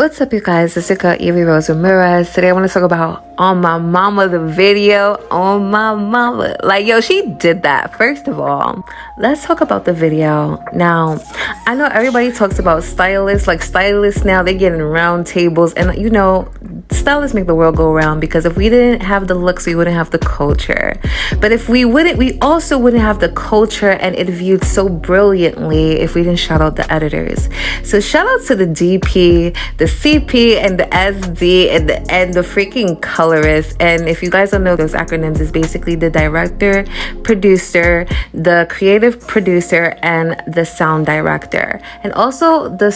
What's up, you guys? It's your girl, Evie Rose Ramirez. Today I want to talk about On My Mama, the video. On My Mama. Like, yo, she did that. First of all, let's talk about the video. Now, I know everybody talks about stylists. Like, stylists now, they get in round tables. And, you know, stylists make the world go round, because if we didn't have the looks, we wouldn't have the culture. But if we wouldn't, we also wouldn't have the culture and it viewed so brilliantly if we didn't shout out the editors. So shout out to the DP, the CP, and the SD, and the freaking colorist. And if you guys don't know those acronyms, is basically the director, producer, the creative producer, and the sound director, and also the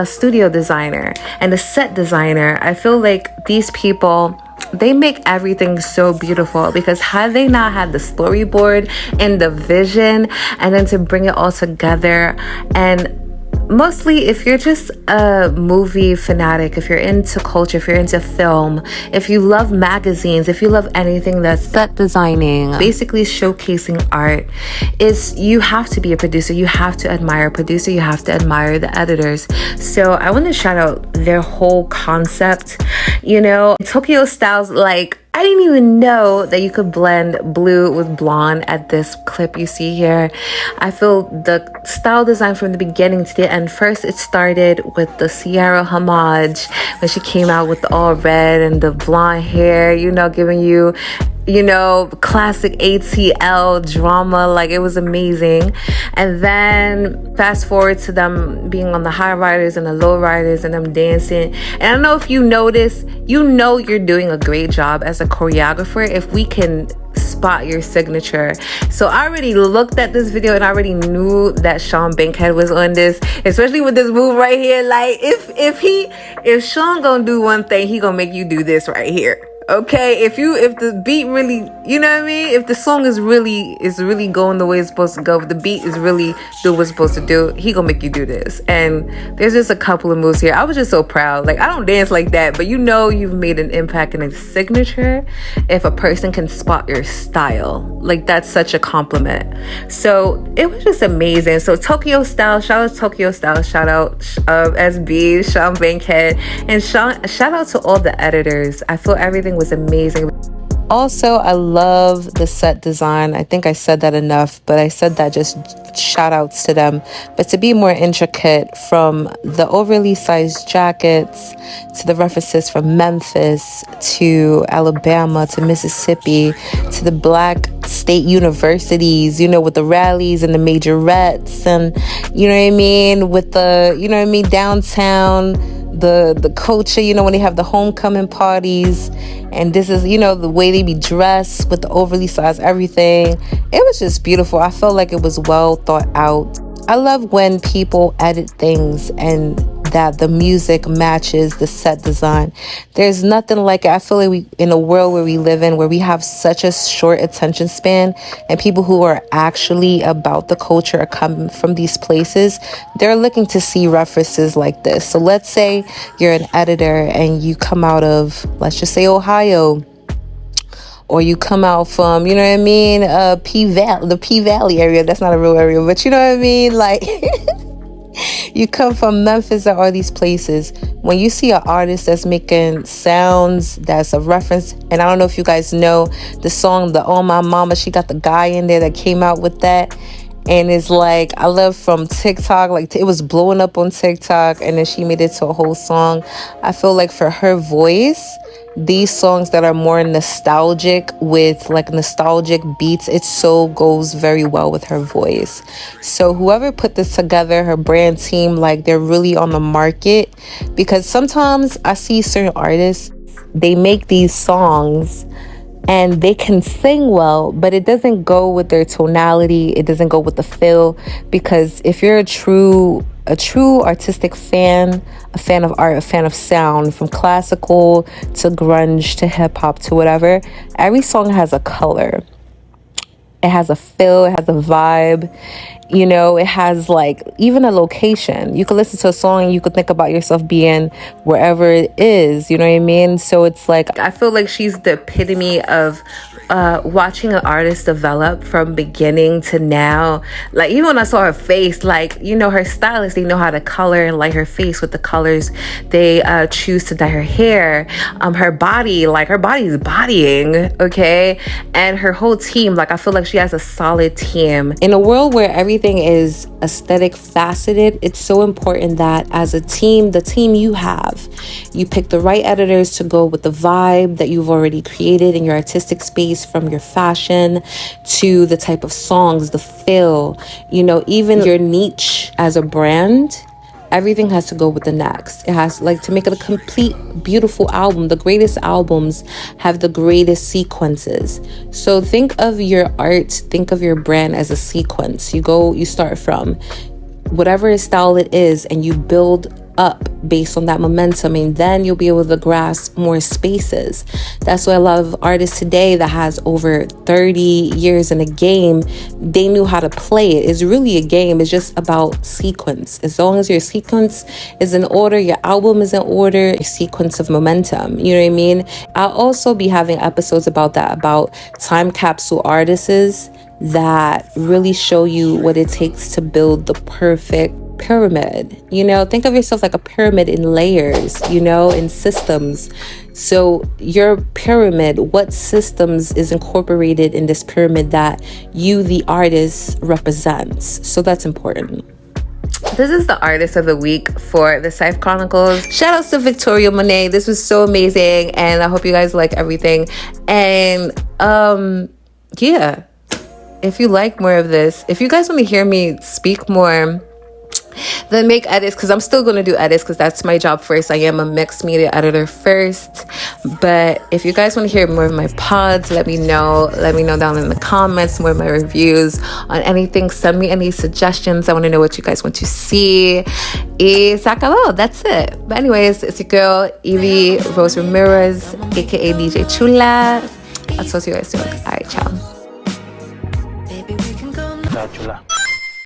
studio designer and the set designer. I feel like these people, they make everything so beautiful, because had they not had the storyboard and the vision, and then to bring it all together, and mostly if you're just a movie fanatic, if you're into culture, if you're into film, if you love magazines, if you love anything that's set designing, basically showcasing art, is you have to be a producer. You have to admire a producer. You have to admire the editors. So I want to shout out their whole concept. You know, Tokyo Styles, like, I didn't even know that you could blend blue with blonde at this clip you see here. I feel the style design from the beginning to the end. First, it started with the Sierra homage when she came out with the all red and the blonde hair, you know, giving you, you know, classic ATL drama. Like, it was amazing. And then fast forward to them being on the high riders and the low riders and them dancing. And I don't know if you notice, you know you're doing a great job as a choreographer if we can spot your signature. So I already looked at this video and I already knew that Sean Bankhead was on this, especially with this move right here. Like, if Sean gonna do one thing, he gonna make you do this right here. Okay, if the beat really, you know what I mean? If the song is really going the way it's supposed to go, if the beat is really doing what it's supposed to do, he gonna make you do this. And there's just a couple of moves here. I was just so proud. Like, I don't dance like that, but you know you've made an impact and a signature if a person can spot your style. Like, that's such a compliment. So it was just amazing. So Tokyo Style, shout out Tokyo Style, shout out SB, Sean Bankhead, and shout out to all the editors. I feel everything was amazing. Also, I love the set design. I think I said that enough, but I said that just shout outs to them. But to be more intricate, from the overly sized jackets to the references from Memphis to Alabama to Mississippi to the black state universities, you know, with the rallies and the majorettes, and you know what I mean, with the, you know what I mean, downtown, the culture, you know, when they have the homecoming parties, and this is, you know, the way they be dressed with the overly sized everything. It was just beautiful. I felt like it was well thought out. I love when people edit things and that the music matches the set design. There's nothing like it. I feel like we, in a world where we live in, where we have such a short attention span, and people who are actually about the culture are coming from these places, they're looking to see references like this. So let's say you're an editor and you come out of, let's just say, Ohio, or you come out from, you know what I mean, the P Valley area. That's not a real area, but you know what I mean, like you come from Memphis or all these places. When you see an artist that's making sounds that's a reference, and I don't know if you guys know the song, the On My Mama, she got the guy in there that came out with that. And it's like, I love from TikTok, like it was blowing up on TikTok, and then she made it to a whole song. I feel like for her voice, these songs that are more nostalgic with like nostalgic beats, it so goes very well with her voice. So whoever put this together, her brand team, like they're really on the market, because sometimes I see certain artists, they make these songs and they can sing well, but it doesn't go with their tonality. It doesn't go with the feel, because if you're a true artistic fan, a fan of art, a fan of sound, from classical to grunge to hip hop to whatever, every song has a color. It has a feel, it has a vibe. You know, it has like even a location. You could listen to a song and you could think about yourself being wherever it is, you know what I mean? So it's like, I feel like she's the epitome of watching an artist develop from beginning to now. Like even when I saw her face, like, you know, her stylists, they know how to color and light her face with the colors they choose to dye her hair. Her body, like her body is bodying, okay? And her whole team, like I feel like she has a solid team. In a world where everything is aesthetic faceted, it's so important that as a team, the team you have, you pick the right editors to go with the vibe that you've already created in your artistic space, from your fashion to the type of songs, the feel, you know, even your niche as a brand. Everything has to go with the next. It has like to make it a complete, beautiful album. The greatest albums have the greatest sequences. So think of your art, think of your brand as a sequence. You start from whatever style it is and you build up based on that momentum, and then you'll be able to grasp more spaces. That's why a lot of artists today that has over 30 years in a game, they knew how to play it. It's really a game. It's just about sequence. As long as your sequence is in order, your album is in order, your sequence of momentum, you know what I mean? I'll also be having episodes about that, about time capsule artists that really show you what it takes to build the perfect pyramid. You know, think of yourself like a pyramid in layers, you know, in systems. So your pyramid, what systems is incorporated in this pyramid that you, the artist, represents? So that's important. This is the artist of the week for the Cypher Chronicles. Shout outs to Victoria Monet. This was so amazing, and I hope you guys like everything. And yeah, if you like more of this, if you guys want to hear me speak more, then make edits, because I'm still going to do edits because that's my job first. I am a mixed media editor first. But if you guys want to hear more of my pods, let me know. Let me know down in the comments more of my reviews on anything. Send me any suggestions. I want to know what you guys want to see. Y se acabó. That's it. But anyways, it's your girl Evie Rose Ramirez, aka DJ Chula. I'll talk to you guys soon. All right, ciao. Chula.